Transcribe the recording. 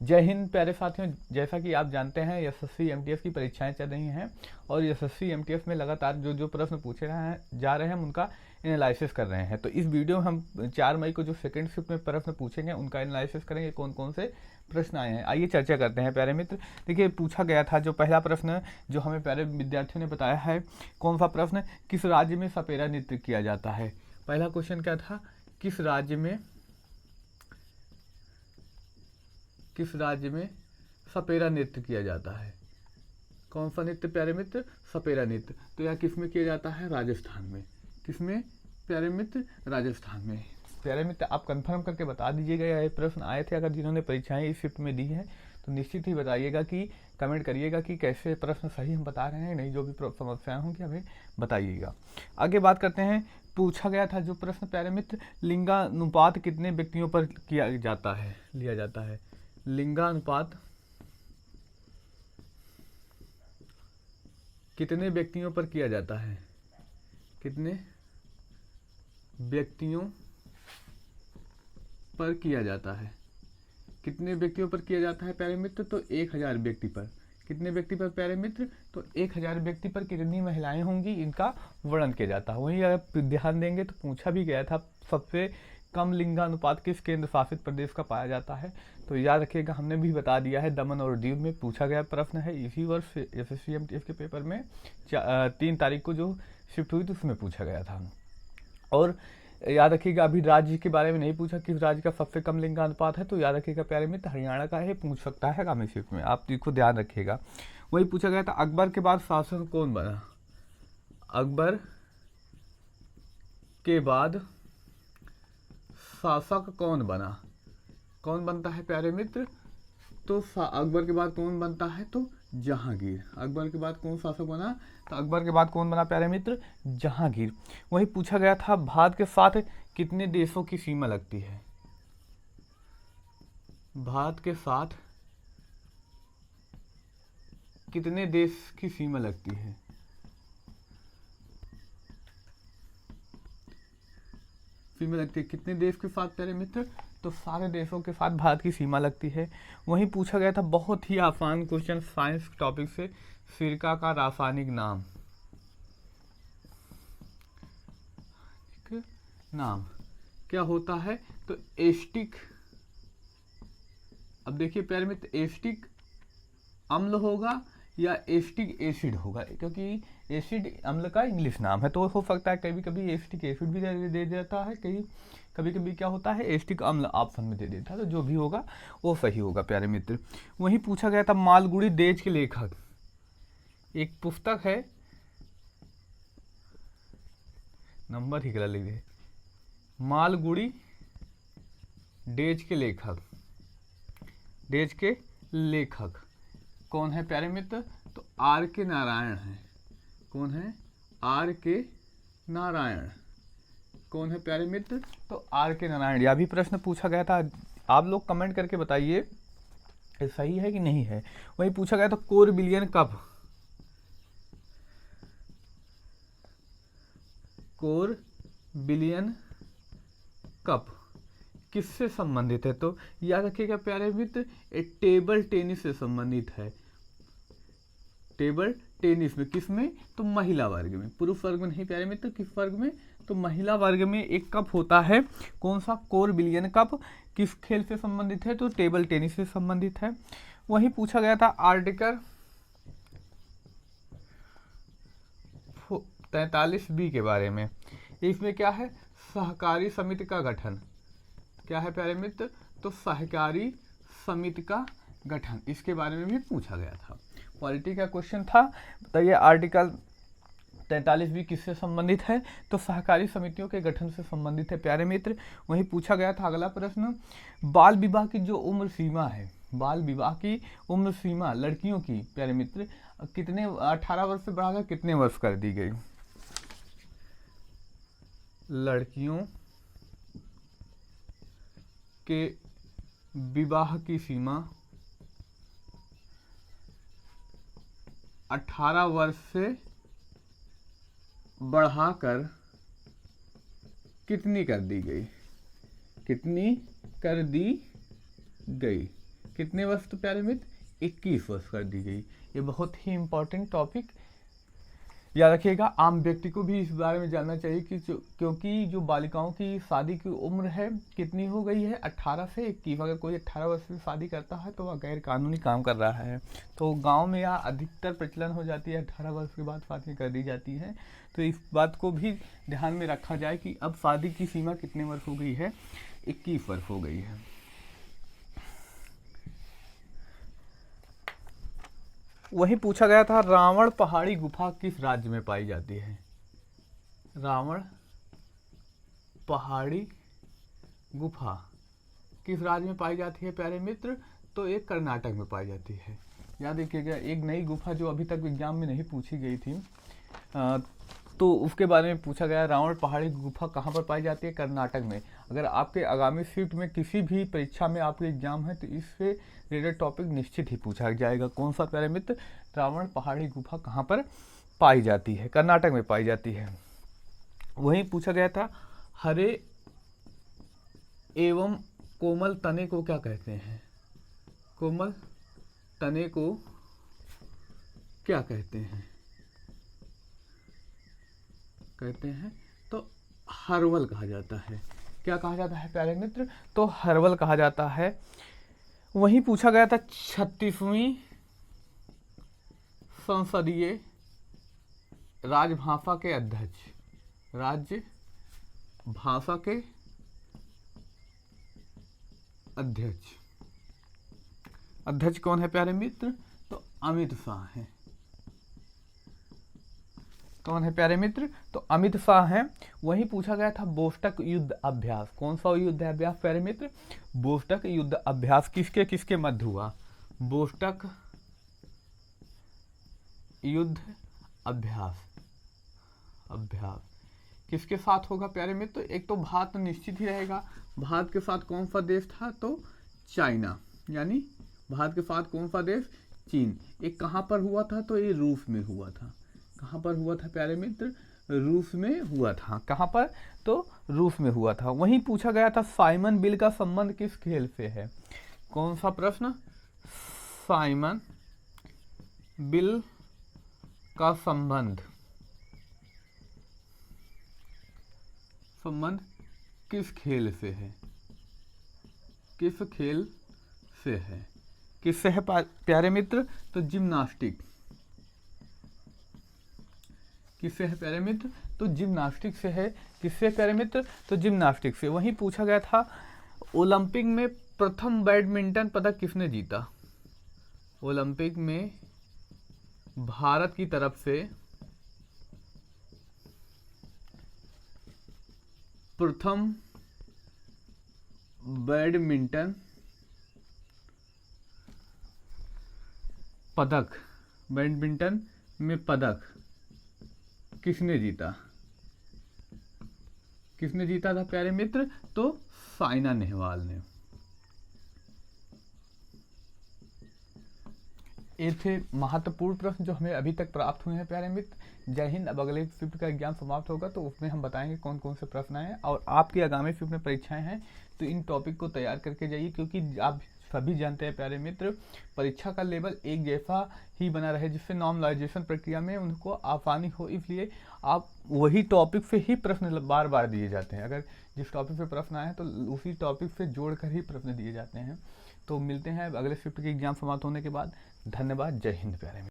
जय हिंद प्यारे साथियों, जैसा कि आप जानते हैं एसएससी एमटीएस की परीक्षाएं चल रही हैं और एसएससी एमटीएस में लगातार जो जो प्रश्न पूछे जा रहे हैं हम उनका एनालिसिस कर रहे हैं। तो इस वीडियो में हम 4 मई को जो सेकंड शिफ्ट में प्रश्न पूछेंगे उनका एनालिसिस करेंगे, कौन कौन से प्रश्न आए हैं। आइए चर्चा करते हैं प्यारे मित्र। देखिए, पूछा गया था जो पहला प्रश्न जो हमें प्यारे विद्यार्थियों ने बताया है, कौन सा प्रश्न, किस राज्य में सपेरा नृत्य किया जाता है। पहला क्वेश्चन क्या था, किस राज्य में सपेरा नृत्य किया जाता है। कौन सा नृत्य प्यारे मित्र, सपेरा नृत्य। तो यह किस में किया जाता है, राजस्थान में। किसमें प्यारे मित्र, राजस्थान में। प्यारे मित्र आप कंफर्म करके बता दीजिएगा, यह प्रश्न आए थे। अगर जिन्होंने परीक्षाएं इस शिफ्ट में दी हैं तो निश्चित ही बताइएगा कि कमेंट करिएगा कि कैसे प्रश्न सही हम बता रहे हैं, नहीं जो भी समस्याएं होंगी हमें बताइएगा। आगे बात करते हैं। पूछा गया था जो प्रश्न प्यारे मित्र, लिंगानुपात कितने व्यक्तियों पर लिया जाता है। लिंगानुपात कितने व्यक्तियों पर किया जाता है, कितने व्यक्तियों पर किया जाता है। कितने व्यक्तियों पर किया जाता है प्यारे मित्र, तो 1000 व्यक्ति पर। कितने व्यक्ति पर प्यारे मित्र, तो 1000 व्यक्ति पर कितनी महिलाएं होंगी, इनका वर्णन किया जाता है। वहीं अगर ध्यान देंगे तो पूछा भी गया था सबसे कम लिंगानुपात किस केंद्र शासित प्रदेश का पाया जाता है। तो याद रखिएगा, हमने भी बता दिया है, दमन और दीव में पूछा गया प्रश्न है। इसी वर्ष एसएससी एमटीएस के पेपर में 3 तारीख को जो शिफ्ट हुई तो उसमें पूछा गया था। और याद रखिएगा, अभी राज्य के बारे में नहीं पूछा किस राज्य का सबसे कम लिंगानुपात है। तो याद रखिएगा प्यारे मित्र, हरियाणा का है, पूछ सकता है आगामी शिफ्ट में, आप इसको ध्यान रखिएगा। वही पूछा गया था, अकबर के बाद शासक कौन बना। अकबर के बाद शासक कौन बना। कौन बनता है प्यारे मित्र, तो अकबर के बाद कौन बनता है, तो जहांगीर। अकबर के बाद कौन शासक बना, तो अकबर के बाद कौन बना प्यारे मित्र, जहांगीर। वही पूछा गया था, भारत के साथ कितने देशों की सीमा लगती है। भारत के साथ कितने देश की सीमा लगती है। सीमा लगती है कितने देश के साथ प्यारे मित्र, तो सारे देशों के साथ भारत की सीमा लगती है। वहीं पूछा गया था बहुत ही आसान क्वेश्चन साइंस टॉपिक से, सिरका का रासायनिक नाम क्या होता है, तो एस्टिक। अब देखिए प्यारे मित्र, एस्टिक अम्ल होगा या एस्टिक एसिड होगा, क्योंकि एसिड अम्ल का इंग्लिश नाम है। तो हो सकता है कभी कभी एस्टिक एसिड भी दे देता है, कभी कभी क्या होता है, एस्टिक अम्ल ऑप्शन में दे देता है। तो जो भी होगा वो सही होगा प्यारे मित्र। वहीं पूछा गया था, मालगुडी डेज के लेखक। एक पुस्तक है, नंबर ही गलत लिख दे, मालगुडी डेज के लेखक कौन है प्यारे मित्र, तो आर के नारायण है। कौन है, आर के नारायण। कौन है प्यारे मित्र, तो आर के नारायण। यह भी प्रश्न पूछा गया था, आप लोग कमेंट करके बताइए सही है कि नहीं है। वही पूछा गया था, कोर बिलियन कप किससे संबंधित है। तो याद रखिएगा प्यारे मित्र, टेबल टेनिस से संबंधित है। टेबल टेनिस में, किसमें, तो महिला वर्ग में। पुरुष वर्ग में नहीं प्यारे मित्र, किस वर्ग में, तो महिला वर्ग में एक कप होता है। कौन सा, कोर बिलियन कप। किस खेल से संबंधित है, तो टेबल टेनिस से संबंधित है। वही पूछा गया था आर्टिकल 43B के बारे में। इसमें क्या है, सहकारी समिति का गठन। क्या है प्यारे मित्र, तो सहकारी समिति का गठन, इसके बारे में भी पूछा गया था। पॉलिटी का क्वेश्चन था। बताइए आर्टिकल 43B किससे संबंधित है, तो सहकारी समितियों के गठन से संबंधित है प्यारे मित्र। वहीं पूछा गया था अगला प्रश्न, बाल विवाह की जो उम्र सीमा है, बाल विवाह की उम्र सीमा लड़कियों की प्यारे मित्र कितने, 18 वर्ष से बढ़ाकर कितने वर्ष कर दी गई। लड़कियों के विवाह की सीमा 18 वर्ष से बढ़ाकर कितनी कर दी गई, कितनी कर दी गई। कितने वर्ष तो प्यारे मित्र 21 वर्ष कर दी गई। ये बहुत ही इम्पोर्टेंट टॉपिक याद रखिएगा। आम व्यक्ति को भी इस बारे में जानना चाहिए कि क्योंकि जो बालिकाओं की शादी की उम्र है कितनी हो गई है, 18 से 21। अगर कोई 18 वर्ष में शादी करता है तो वह गैर कानूनी काम कर रहा है। तो गांव में यह अधिकतर प्रचलन हो जाती है, 18 वर्ष के बाद शादी कर दी जाती है। तो इस बात को भी ध्यान में रखा जाए कि अब शादी की सीमा कितने वर्ष हो गई है, 21 वर्ष हो गई है। वही पूछा गया था, रावण पहाड़ी गुफा किस राज्य में पाई जाती है? रावण पहाड़ी गुफा किस राज्य में पाई जाती है प्यारे मित्र? तो ये कर्नाटक में पाई जाती है। याद रखिएगा, एक नई गुफा जो अभी तक एग्जाम में नहीं पूछी गई थी, तो उसके बारे में पूछा गया, रावण पहाड़ी गुफा कहाँ पर पाई जाती है? कर्नाटक में। अगर आपके आगामी शिफ्ट में किसी भी परीक्षा में आपके एग्जाम है तो इससे रिलेटेड टॉपिक निश्चित ही पूछा जाएगा। कौन सा प्यारे मित्र? रावण पहाड़ी गुफा कहाँ पर पाई जाती है? कर्नाटक में पाई जाती है। वहीं पूछा गया था, हरे एवं कोमल तने को क्या कहते हैं? कोमल तने को क्या कहते हैं? कहते हैं तो हर्वल कहा जाता है। क्या कहा जाता है प्यारे मित्र? तो हर्वल कहा जाता है। वहीं पूछा गया था, 36वीं संसदीय राजभाषा के अध्यक्ष, राजभाषा के अध्यक्ष कौन है प्यारे मित्र? तो अमित शाह है। कौन है प्यारे मित्र? तो अमित शाह हैं। वहीं पूछा गया था, बोस्टक युद्ध अभ्यास, कौन सा युद्ध अभ्यास प्यारे मित्र? बोस्टक युद्ध अभ्यास किसके किसके मध्य हुआ? बोस्टक युद्ध अभ्यास किसके साथ होगा प्यारे मित्र? एक तो भारत निश्चित ही रहेगा। भारत के साथ कौन सा देश था? तो चाइना। यानी भारत के साथ कौन सा देश? चीन। एक कहाँ पर हुआ था? तो ये रूस में हुआ था। कहाँ पर हुआ था प्यारे मित्र? रूस में हुआ था। कहाँ पर? तो रूस में हुआ था। वहीं पूछा गया था, साइमन बिल का संबंध किस खेल से है? कौन सा प्रश्न? साइमन बिल का संबंध किस खेल से है? किस खेल से है? किससे है प्यारे मित्र? तो जिम्नास्टिक। किससे है प्यारे मित्र? तो जिम्नास्टिक से है। किससे प्यारे मित्र? तो जिम्नास्टिक से। वहीं पूछा गया था, ओलंपिक में प्रथम बैडमिंटन पदक किसने जीता? ओलंपिक में भारत की तरफ से प्रथम बैडमिंटन में पदक किसने जीता? किसने जीता था प्यारे मित्र? तो साइना नेहवाल ने। ये थे महत्वपूर्ण प्रश्न जो हमें अभी तक प्राप्त हुए हैं प्यारे मित्र। जय हिंद। अब अगले शिफ्ट का एग्जाम समाप्त होगा तो उसमें हम बताएंगे कौन कौन से प्रश्न आए हैं, और आपकी आगामी शिफ्ट में परीक्षाएं हैं तो इन टॉपिक को तैयार करके जाइए, क्योंकि आप सभी जानते हैं प्यारे मित्र, परीक्षा का लेवल एक जैसा ही बना रहे, जिससे नॉर्मलाइजेशन प्रक्रिया में उनको आसानी हो। इसलिए आप वही टॉपिक से ही प्रश्न बार बार दिए जाते हैं। अगर जिस टॉपिक पे प्रश्न आए हैं तो उसी टॉपिक से जोड़कर ही प्रश्न दिए जाते हैं। तो मिलते हैं अगले शिफ्ट के एग्जाम समाप्त होने के बाद। धन्यवाद। जय हिंद प्यारे मित्र।